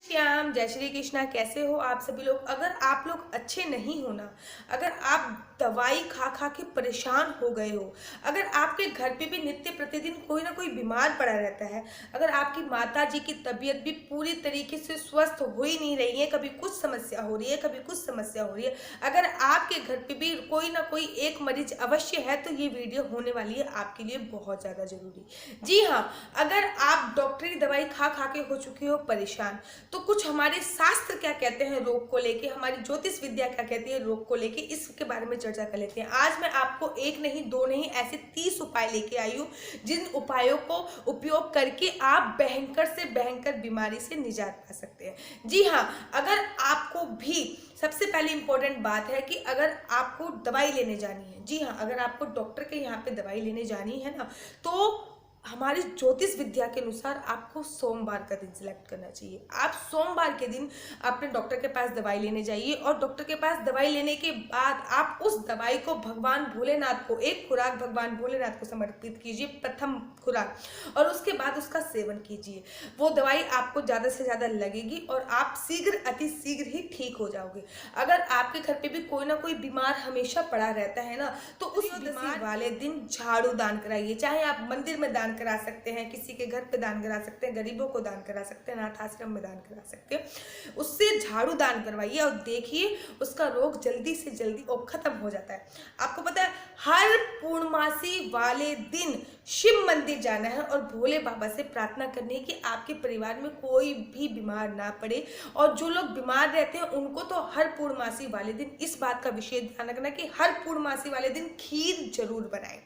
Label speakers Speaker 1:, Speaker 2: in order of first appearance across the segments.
Speaker 1: श्याम, जय श्री कृष्णा। कैसे हो आप सभी लोग? अगर आप लोग अच्छे नहीं हो ना, अगर आप दवाई खा खा के परेशान हो गए हो, अगर आपके घर पे भी नित्य प्रतिदिन कोई ना कोई बीमार पड़ा रहता है, अगर आपकी माता जी की तबीयत भी पूरी तरीके से स्वस्थ हो ही नहीं रही है, कभी कुछ समस्या हो रही है, कभी कुछ समस्या हो रही है, अगर आपके घर पे भी कोई ना कोई एक मरीज अवश्य है, तो ये वीडियो होने वाली है आपके लिए बहुत ज़्यादा जरूरी। जी हाँ, अगर आप डॉक्टरी दवाई खा खा के हो चुके हो परेशान, तो कुछ हमारे शास्त्र क्या कहते हैं रोग को लेके, हमारी ज्योतिष विद्या क्या कहती है रोग को लेके, इसके बारे में चर्चा कर लेते हैं। आज मैं आपको एक नहीं दो नहीं ऐसे 30 उपाय लेके आई हूँ, जिन उपायों को उपयोग करके आप भयंकर से भयंकर बीमारी से निजात पा सकते हैं। जी हाँ, अगर आपको भी सबसे पहले इंपॉर्टेंट बात है कि अगर आपको दवाई लेने जानी है, जी हाँ, अगर आपको डॉक्टर के यहाँ पे दवाई लेने जानी है ना, तो हमारी ज्योतिष विद्या के अनुसार आपको सोमवार का दिन सिलेक्ट करना चाहिए। आप सोमवार के दिन अपने डॉक्टर के पास दवाई लेने जाइए, और डॉक्टर के पास दवाई लेने के बाद आप उस दवाई को भगवान भोलेनाथ को, एक खुराक भगवान भोलेनाथ को समर्पित कीजिए, प्रथम खुराक, और उसके बाद उसका सेवन कीजिए। वो दवाई आपको ज़्यादा से ज़्यादा लगेगी और आप शीघ्र अति शीघ्र ही ठीक हो जाओगे। अगर आपके घर पे भी कोई ना कोई बीमार हमेशा पड़ा रहता है ना, तो उस बीमार वाले दिन झाड़ू दान कराइए। चाहे आप मंदिर में दान करा सकते हैं, किसी के घर पे दान करा सकते हैं, गरीबों को दान करा सकते हैं, अनाथ आश्रम में दान करा सकते हैं। उससे झाड़ू दान करवाइए और देखिए उसका रोग जल्दी से जल्दी खत्म हो जाता है। आपको पता है, हर पूर्णमासी वाले दिन शिव मंदिर जाना है और भोले बाबा से प्रार्थना करनी है कि आपके परिवार में कोई भी बीमार ना पड़े। और जो लोग बीमार रहते हैं उनको तो हर पूर्णमासी वाले दिन इस बात का विशेष ध्यान रखना कि हर पूर्णमासी वाले दिन खीर जरूर बनाएं।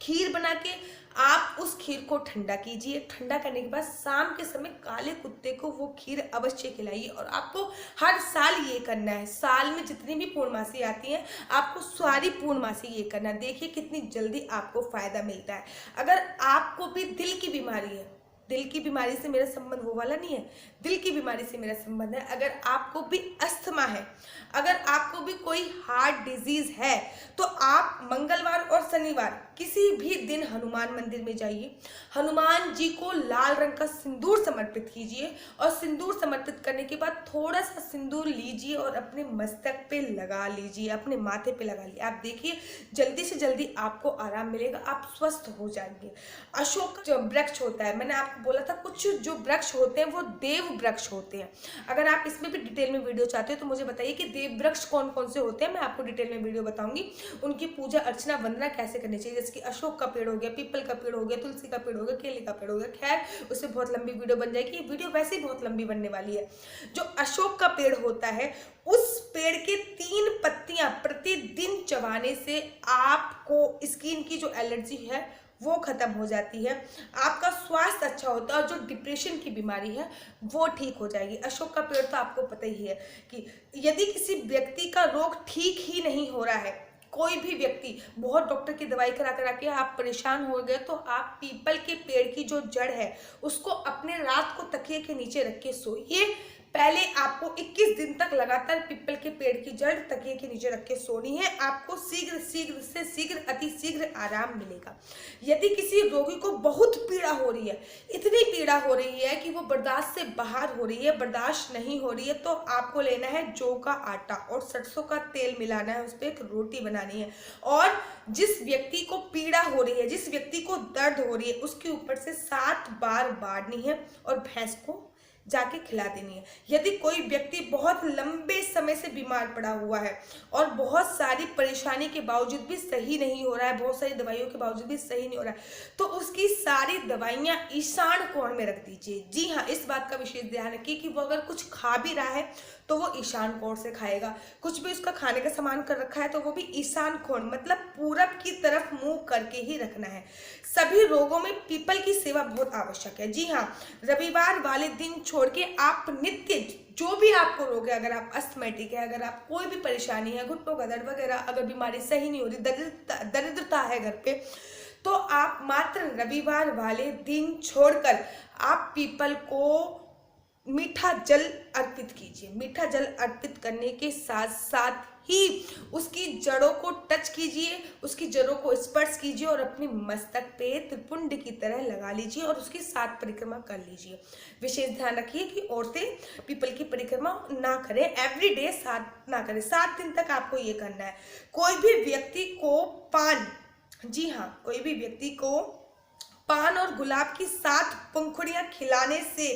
Speaker 1: खीर बना के आप उस खीर को ठंडा कीजिए। ठंडा करने के बाद शाम के समय काले कुत्ते को वो खीर अवश्य खिलाइए। और आपको हर साल ये करना है, साल में जितनी भी पूर्णमासी आती है आपको सारी पूर्णमासी ये करना है। देखिए कितनी जल्दी आपको फायदा मिलता है। अगर आपको भी दिल की बीमारी है, दिल की बीमारी से मेरा संबंध वो वाला नहीं है, दिल की बीमारी से मेरा संबंध है। अगर आपको भी अस्थमा है, अगर आपको भी कोई हार्ट डिजीज है, तो आप मंगलवार और शनिवार किसी भी दिन हनुमान मंदिर में जाइए। हनुमान जी को लाल रंग का सिंदूर समर्पित कीजिए, और सिंदूर समर्पित करने के बाद थोड़ा सा सिंदूर लीजिए और अपने मस्तक पे लगा लीजिए, अपने माथे पे लगा लीजिए। आप देखिए जल्दी से जल्दी आपको आराम मिलेगा, आप स्वस्थ हो जाएंगे। अशोक जो वृक्ष होता है, मैंने आपको बोला था कुछ जो वृक्ष होते हैं वो देव वृक्ष होते हैं। अगर आप इसमें भी डिटेल में वीडियो चाहते हो तो मुझे बताइए कि देव वृक्ष कौन कौन से होते हैं, मैं आपको डिटेल में वीडियो बताऊंगी। उनकी पूजा अर्चना वंदना कैसे करनी चाहिए, जैसे कि अशोक का पेड़ हो गया, पीपल का पेड़ हो गया, तुलसी का पेड़ हो गया, केले का पेड़ हो गया। खैर उससे बहुत लंबी वीडियो बन जाएगी, ये वीडियो वैसे ही बहुत लंबी बनने वाली है। जो अशोक का पेड़ होता है, उस पेड़ के 3 पत्तियां प्रतिदिन चबाने से आपको स्किन की जो एलर्जी है वो खत्म हो जाती है, आपका स्वास्थ्य अच्छा होता है, और जो डिप्रेशन की बीमारी है वो ठीक हो जाएगी। अशोक का पेड़ तो आपको पता ही है कि यदि किसी व्यक्ति का रोग ठीक ही नहीं हो रहा है, कोई भी व्यक्ति बहुत डॉक्टर की दवाई करा करा के आप परेशान हो गए, तो आप पीपल के पेड़ की जो जड़ है उसको अपने रात को तकिए के नीचे रख के सोइए। पहले आपको 21 दिन तक लगातार पीपल के पेड़ की जड़ तकिए के नीचे रख के सोनी है। आपको शीघ्र शीघ्र से शीघ्र अति शीघ्र आराम मिलेगा। यदि किसी रोगी को बहुत पीड़ा हो रही है, इतनी पीड़ा हो रही है कि वो बर्दाश्त से बाहर हो रही है, बर्दाश्त नहीं हो रही है, तो आपको लेना है जौ का आटा और सरसों का तेल मिलाना है, उस पर एक रोटी बनानी है, और जिस व्यक्ति को पीड़ा हो रही है, जिस व्यक्ति को दर्द हो रही है, उसके ऊपर से 7 बार बाड़नी है और भैंस को जाके खिला देनी है। यदि कोई व्यक्ति बहुत लंबे समय से बीमार पड़ा हुआ है और बहुत सारी परेशानी के बावजूद भी सही नहीं हो रहा है, बहुत सारी दवाइयों के बावजूद भी सही नहीं हो रहा है, तो उसकी सारी दवाइयां ईशान कोण में रख दीजिए। जी हाँ, इस बात का विशेष ध्यान रखिए कि वो अगर कुछ खा भी रहा है तो वो ईशान कोण से खाएगा। कुछ भी उसका खाने का सामान कर रखा है तो वो भी ईशान कोण मतलब पूरब की तरफ मुंह करके ही रखना है। सभी रोगों में पीपल की सेवा बहुत आवश्यक है। जी हाँ, रविवार वाले दिन छोड़ के आप नित्य जो भी आपको रोग है, अगर आप अस्थमैटिक है, अगर आप कोई भी परेशानी है, घुटनों का दर्द वगैरह, अगर बीमारी सही नहीं हो रही, दरिद्रता है घर पे, तो आप मात्र रविवार वाले दिन छोड़कर आप पीपल को मीठा जल अर्पित कीजिए। मीठा जल अर्पित करने के साथ साथ ही उसकी जड़ों को टच कीजिए, उसकी जड़ों को स्पर्श कीजिए और अपने मस्तक पे त्रिपुंड की तरह लगा लीजिए और उसकी 7 परिक्रमा कर लीजिए। विशेष ध्यान रखिए कि औरतें पीपल की परिक्रमा ना करें, एवरीडे 7 ना करें, 7 दिन तक आपको ये करना है। कोई भी व्यक्ति को पान, जी हाँ, कोई भी व्यक्ति को पान और गुलाब की 7 पंखुड़ियां खिलाने से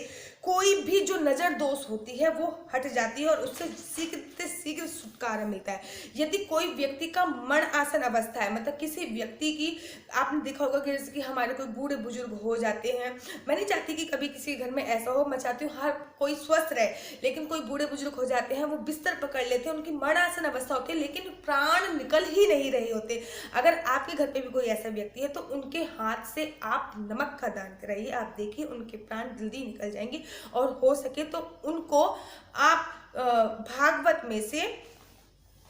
Speaker 1: कोई भी जो नजर दोष होती है वो हट जाती है और उससे शीघ्र से शीघ्र छुटकारा मिलता है। यदि कोई व्यक्ति का मरण आसन अवस्था है, मतलब किसी व्यक्ति की, आपने देखा होगा कि जैसे कि हमारे कोई बूढ़े बुजुर्ग हो जाते हैं, मैं नहीं चाहती कि कभी किसी घर में ऐसा हो, मैं चाहती हूँ हर कोई स्वस्थ रहे, लेकिन कोई बूढ़े बुजुर्ग हो जाते हैं, वो बिस्तर पकड़ लेते हैं, उनकी मरण आसन अवस्था होती है लेकिन प्राण निकल ही नहीं रहे होते। अगर आपके घर पे भी कोई ऐसा व्यक्ति है तो उनके हाथ से आप नमक का दान कराइए, आप देखिए उनके प्राण जल्दी निकल जाएंगे। और हो सके तो उनको आप भागवत में से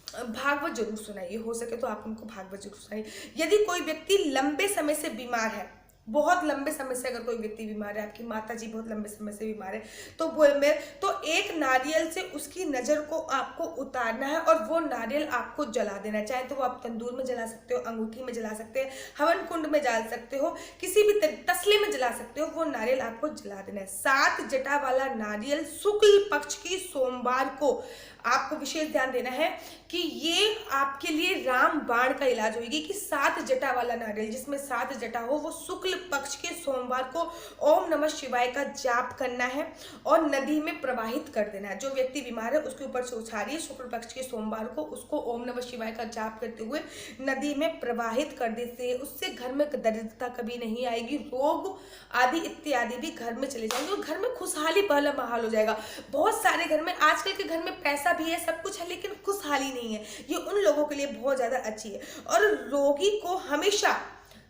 Speaker 1: भागवत जरूर सुनाइए, हो सके तो आप उनको भागवत जरूर सुनाइए। यदि कोई व्यक्ति लंबे समय से बीमार है, बहुत लंबे समय से अगर कोई व्यक्ति बीमार है, आपकी माता जी बहुत लंबे समय से बीमार है, तो वो में तो एक नारियल से उसकी नज़र को आपको उतारना है और वो नारियल आपको जला देना है। चाहे तो वो आप तंदूर में जला सकते हो, अंगूठी में जला सकते हैं, हवन कुंड में जला सकते हो, किसी भी तसले में जला सकते हो, वो नारियल आपको जला देना है। 7 जटा वाला नारियल शुक्ल पक्ष की सोमवार को आपको विशेष ध्यान देना है कि ये आपके लिए राम बाण का इलाज होगी कि 7 जटा वाला नारियल जिसमें 7 जटा हो, वो शुक्ल पक्ष के सोमवार को ओम नमः शिवाय का जाप करना है और नदी में प्रवाहित कर देना है। जो व्यक्ति बीमार है उसके ऊपर से उछालिए, शुक्ल पक्ष के सोमवार को उसको ओम नमः शिवाय का जाप करते हुए नदी में प्रवाहित कर देते हैं। उससे घर में दरिद्रता कभी नहीं आएगी, रोग आदि इत्यादि भी घर में चले जाएंगे और घर में खुशहाली पहला माहौल हो जाएगा। बहुत सारे घर में, आजकल के घर में पैसा भी है, सब कुछ है, लेकिन खुशहाली नहीं है। ये उन लोगों के लिए बहुत ज्यादा अच्छी है। और रोगी को हमेशा,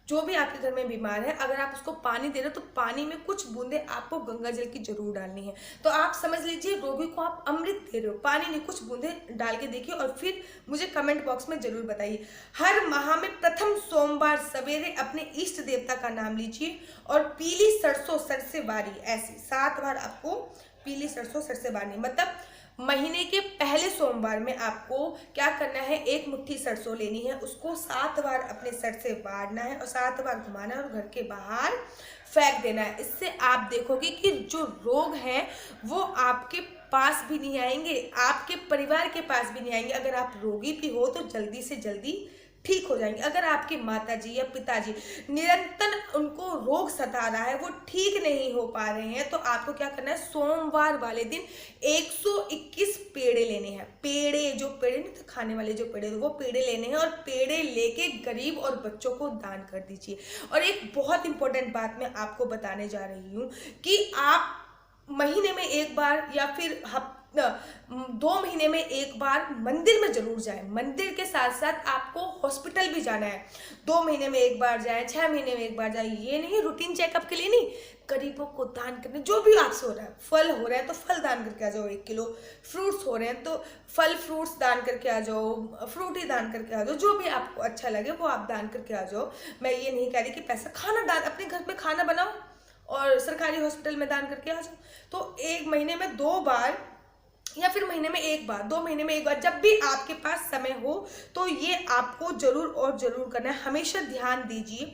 Speaker 1: जो भी आपके घर में बीमार है, अगर आप उसको पानी दे रहे हो तो पानी में कुछ बूंदे आपको गंगा जल की जरूर डालनी है। तो आप समझ लीजिए रोगी को आप अमृत दे रहे हो, पानी नहीं, कुछ बूंदे डाल के देखिए और फिर मुझे कमेंट बॉक्स में जरूर बताइए। हर माह में प्रथम सोमवार सवेरे अपने इष्ट देवता का नाम लीजिए और पीली सरसों सरसे बारी, ऐसी 7 बार आपको पीली सरसों सरसे बारी, मतलब महीने के पहले सोमवार में आपको क्या करना है, 1 मुट्ठी सरसों लेनी है, उसको 7 बार अपने सर से बाड़ना है और 7 बार घुमाना है और घर के बाहर फेंक देना है। इससे आप देखोगे कि जो रोग हैं वो आपके पास भी नहीं आएंगे, आपके परिवार के पास भी नहीं आएंगे। अगर आप रोगी भी हो तो जल्दी से जल्दी ठीक हो जाएंगे। अगर आपकी माताजी या पिताजी निरंतर उनको रोग सता रहा है, वो ठीक नहीं हो पा रहे हैं, तो आपको क्या करना है, सोमवार वाले दिन 121 पेड़े लेने हैं। पेड़े, जो पेड़े नहीं तो खाने वाले जो पेड़े, वो पेड़े लेने हैं और पेड़े लेके गरीब और बच्चों को दान कर दीजिए। और एक बहुत इंपॉर्टेंट बात मैं आपको बताने जा रही हूँ कि आप महीने में 1 बार या फिर 2 महीने में 1 बार मंदिर में जरूर जाएं। मंदिर के साथ साथ आपको हॉस्पिटल भी जाना है। 2 महीने में 1 बार जाएं, 6 महीने में 1 बार जाएं, ये नहीं रूटीन चेकअप के लिए नहीं, गरीबों को दान करने, जो भी आपसे हो रहा है, फल हो रहा है तो फल दान करके आ जाओ 1 किलो, फ्रूट्स हो रहे हैं तो फल फ्रूट्स दान करके आ जाओ, फ्रूट ही दान करके आ जाओ, जो भी आपको अच्छा लगे वो आप दान करके आ जाओ। मैं ये नहीं कह रही कि पैसा, खाना दान, अपने घर में खाना बनाओ और सरकारी हॉस्पिटल में दान करके आ जाओ। तो 1 महीने में 2 बार या फिर महीने में 1 बार, 2 महीने में 1 बार, जब भी आपके पास समय हो तो ये आपको जरूर और जरूर करना है। हमेशा ध्यान दीजिए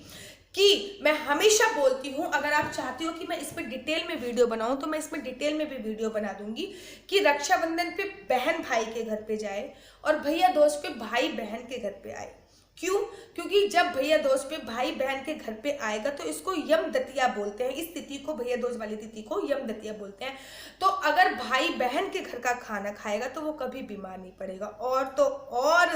Speaker 1: कि मैं हमेशा बोलती हूँ, अगर आप चाहती हो कि मैं इस पर डिटेल में वीडियो बनाऊँ तो मैं इसमें डिटेल में भी वीडियो बना दूंगी कि रक्षाबंधन पे बहन भाई के घर पे जाए और भैया दोस्त पे भाई बहन के घर पे आए। क्यों? क्योंकि जब भैया दोस्त पे भाई बहन के घर पे आएगा तो इसको यम दतिया बोलते हैं, इस तिथि को, भैया दोस्त वाली तिथि को यम दतिया बोलते हैं। तो अगर भाई बहन के घर का खाना खाएगा तो वो कभी बीमार नहीं पड़ेगा। और तो और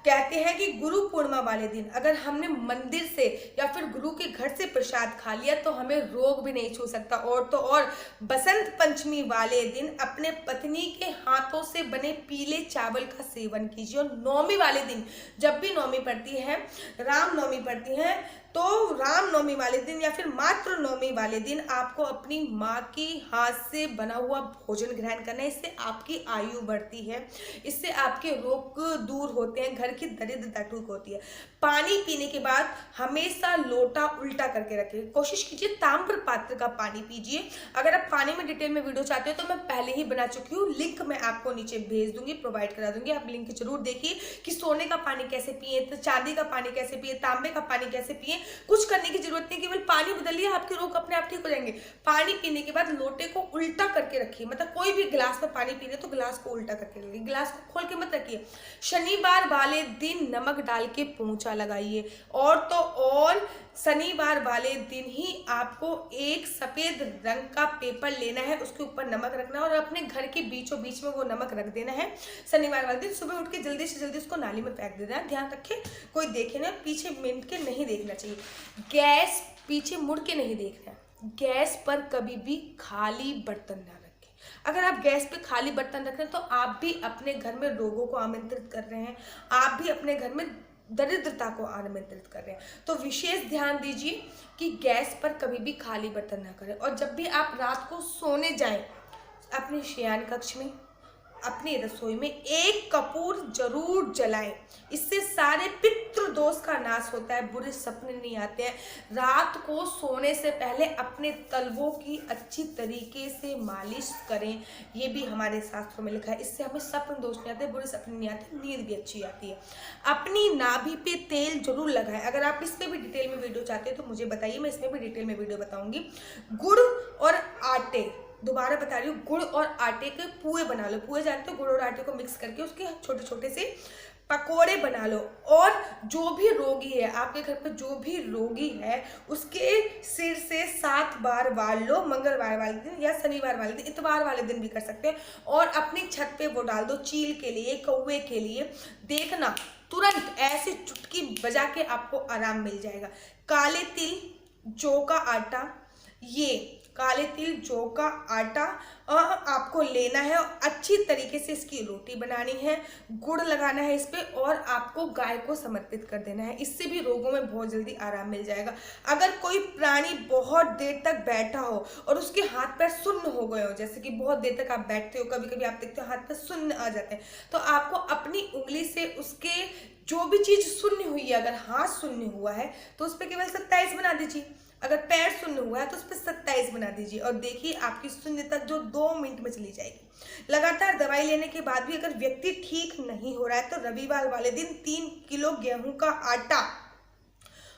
Speaker 1: कहते हैं कि गुरु पूर्णिमा वाले दिन अगर हमने मंदिर से या फिर गुरु के घर से प्रसाद खा लिया तो हमें रोग भी नहीं छू सकता। और तो और बसंत पंचमी वाले दिन अपने पत्नी के हाथों से बने पीले चावल का सेवन कीजिए। और नौमी वाले दिन, जब भी नौमी पड़ती है, राम नवमी पड़ती है, तो रामनवमी वाले दिन या फिर मातृ नवमी वाले दिन आपको अपनी माँ की हाथ से बना हुआ भोजन ग्रहण करना है। इससे आपकी आयु बढ़ती है, इससे आपके रोग दूर होते हैं, घर की दरिद्रता दूर होती है। पानी पीने के बाद हमेशा लोटा उल्टा करके रखें। कोशिश कीजिए ताम्र पात्र का पानी पीजिए। अगर आप पानी में डिटेल में वीडियो चाहते हो तो मैं पहले ही बना चुकी हूँ, लिंक मैं आपको नीचे भेज दूंगी, प्रोवाइड करा दूंगी, आप लिंक जरूर देखिए कि सोने का पानी कैसे पिए, तो चांदी का पानी कैसे पिए, तांबे का पानी कैसे पिए। कुछ करने की जरूरत नहीं, केवल पानी बदलिए, आपके रोग अपने आप ठीक हो जाएंगे। पानी पीने के बाद लोटे को उल्टा करके रखिए, मतलब कोई भी गिलास में पानी पी रहे तो गिलास को उल्टा करके रखिए, गिलास को खोल के मत रखिए। शनिवार वाले दिन नमक डाल के पोंछा लगाइए, और तो और शनिवार वाले दिन ही आपको एक सफेद रंग का पेपर लेना है, उसके ऊपर नमक रखना है और अपने घर के बीचों बीच में वो नमक रख देना है। शनिवार वाले दिन सुबह उठ के जल्दी से जल्दी उसको नाली में फेंक देना है। ध्यान रखें कोई देखे ना, पीछे मिनट के नहीं देखना चाहिए, गैस पीछे मुड़ के नहीं देखना है। गैस पर कभी भी खाली बर्तन ना रखें। अगर आप गैस पे खाली बर्तन रख रहे हैं तो आप भी अपने घर में रोगों को आमंत्रित कर रहे हैं, आप भी अपने घर में दरिद्रता को आमंत्रित कर रहे हैं। तो विशेष ध्यान दीजिए कि गैस पर कभी भी खाली बर्तन ना करें। और जब भी आप रात को सोने जाएं, अपने शयन कक्ष में, अपनी रसोई में एक कपूर जरूर जलाएं। इससे सारे पितृ दोष का नाश होता है, बुरे सपने नहीं आते हैं। रात को सोने से पहले अपने तलवों की अच्छी तरीके से मालिश करें, ये भी हमारे शास्त्रों में लिखा है। इससे हमें सपन दोष नहीं आते, बुरे सपने नहीं आते, नींद भी अच्छी आती है। अपनी नाभि पे तेल जरूर लगाएं। अगर आप इसमें भी डिटेल में वीडियो चाहते हैं तो मुझे बताइए, मैं इसमें भी डिटेल में वीडियो बताऊंगी। गुड़ और आटे, दोबारा बता रही हूँ, गुड़ और आटे के पुए बना लो। पुए जानते हो, गुड़ और आटे को मिक्स करके उसके छोटे छोटे से पकोड़े बना लो। और जो भी रोगी है आपके घर पे, जो भी रोगी है उसके सिर से 7 बार वाल लो, मंगलवार वाले दिन या शनिवार वाले दिन, इतवार वाले दिन भी कर सकते हैं। और अपनी छत पे वो डाल दो, चील के लिए, कौवे के लिए। देखना तुरंत ऐसे चुटकी बजा के आपको आराम मिल जाएगा। काले तिल, जौ का आटा, ये काले तिल, जौ का आटा आपको लेना है और अच्छी तरीके से इसकी रोटी बनानी है, गुड़ लगाना है इस पे और आपको गाय को समर्पित कर देना है। इससे भी रोगों में बहुत जल्दी आराम मिल जाएगा। अगर कोई प्राणी बहुत देर तक बैठा हो और उसके हाथ पैर सुन्न हो गए हो, जैसे कि बहुत देर तक आप बैठते हो, कभी कभी आप देखते हो हाथ पैर सुन्न आ जाते हैं, तो आपको अपनी उंगली से उसके जो भी चीज सुन्न हुई है, अगर हाथ सुन्न हुआ है तो उस पर केवल 27 बना दीजिए, अगर पैर सुन्न हुआ है तो उस पर 27 बना दीजिए और देखिए आपकी शून्यता जो 2 मिनट में चली जाएगी। लगातार दवाई लेने के बाद भी अगर व्यक्ति ठीक नहीं हो रहा है तो रविवार वाले दिन 3 किलो गेहूं का आटा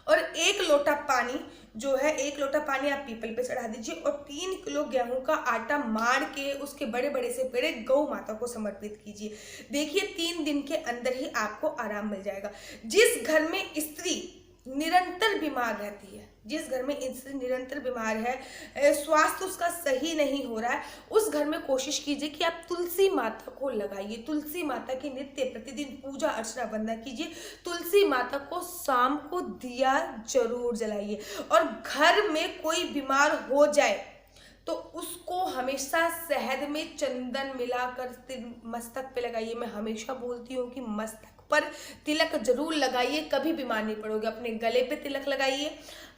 Speaker 1: और 1 लोटा पानी, जो है 1 लोटा पानी आप पीपल पे चढ़ा दीजिए और 3 किलो गेहूं का आटा मार के उसके बड़े बड़े से पेड़े गौ माता को समर्पित कीजिए। देखिए 3 दिन के अंदर ही आपको आराम मिल जाएगा। जिस घर में स्त्री निरंतर बीमार रहती है, जिस घर में स्त्री निरंतर बीमार है, स्वास्थ्य उसका सही नहीं हो रहा है, उस घर में कोशिश कीजिए कि आप तुलसी माता को लगाइए। तुलसी माता की नित्य प्रतिदिन पूजा अर्चना वंदना कीजिए। तुलसी माता को शाम को दिया जरूर जलाइए। और घर में कोई बीमार हो जाए तो उसको हमेशा शहद में चंदन मिलाकर मस्तक पे लगाइए। मैं हमेशा बोलती हूँ कि मस्तक पर तिलक जरूर लगाइए, कभी बीमार नहीं पड़ोगे। अपने गले पे तिलक लगाइए,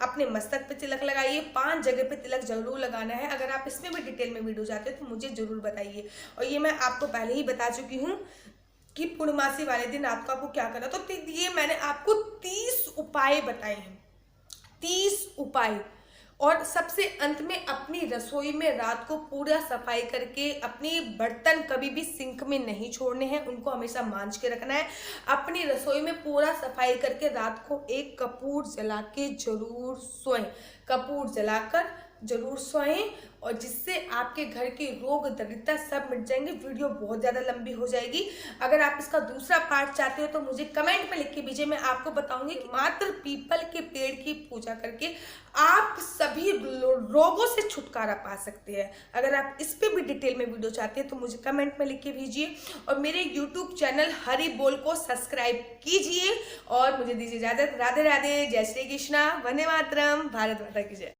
Speaker 1: अपने मस्तक पे तिलक लगाइए, 5 जगह पे तिलक जरूर लगाना है। अगर आप इसमें भी डिटेल में वीडियो चाहते हैं तो मुझे जरूर बताइए। और ये मैं आपको पहले ही बता चुकी हूँ कि पूर्णमासी वाले दिन आपको क्या करना। तो ये मैंने आपको 30 उपाय बताए हैं, 30 उपाय। और सबसे अंत में अपनी रसोई में रात को पूरा सफाई करके अपने बर्तन कभी भी सिंक में नहीं छोड़ने हैं, उनको हमेशा मांज के रखना है। अपनी रसोई में पूरा सफाई करके रात को एक कपूर जला के जरूर सोएं, कपूर जलाकर जरूर सोएं, और जिससे आपके घर के रोग दरिद्रता सब मिट जाएंगे। वीडियो बहुत ज़्यादा लंबी हो जाएगी। अगर आप इसका दूसरा पार्ट चाहते हो तो मुझे कमेंट में लिख के भेजिए, मैं आपको बताऊंगी कि मात्र पीपल के पेड़ की पूजा करके आप सभी रोगों से छुटकारा पा सकते हैं। अगर आप इस पर भी डिटेल में वीडियो चाहते हैं तो मुझे कमेंट में लिख के भेजिए और मेरे यूट्यूब चैनल हरि बोल को सब्सक्राइब कीजिए। और मुझे दीजिए इजाजत। राधे राधे, जय श्री कृष्णा, वंदे मातरम, भारत माता की जय।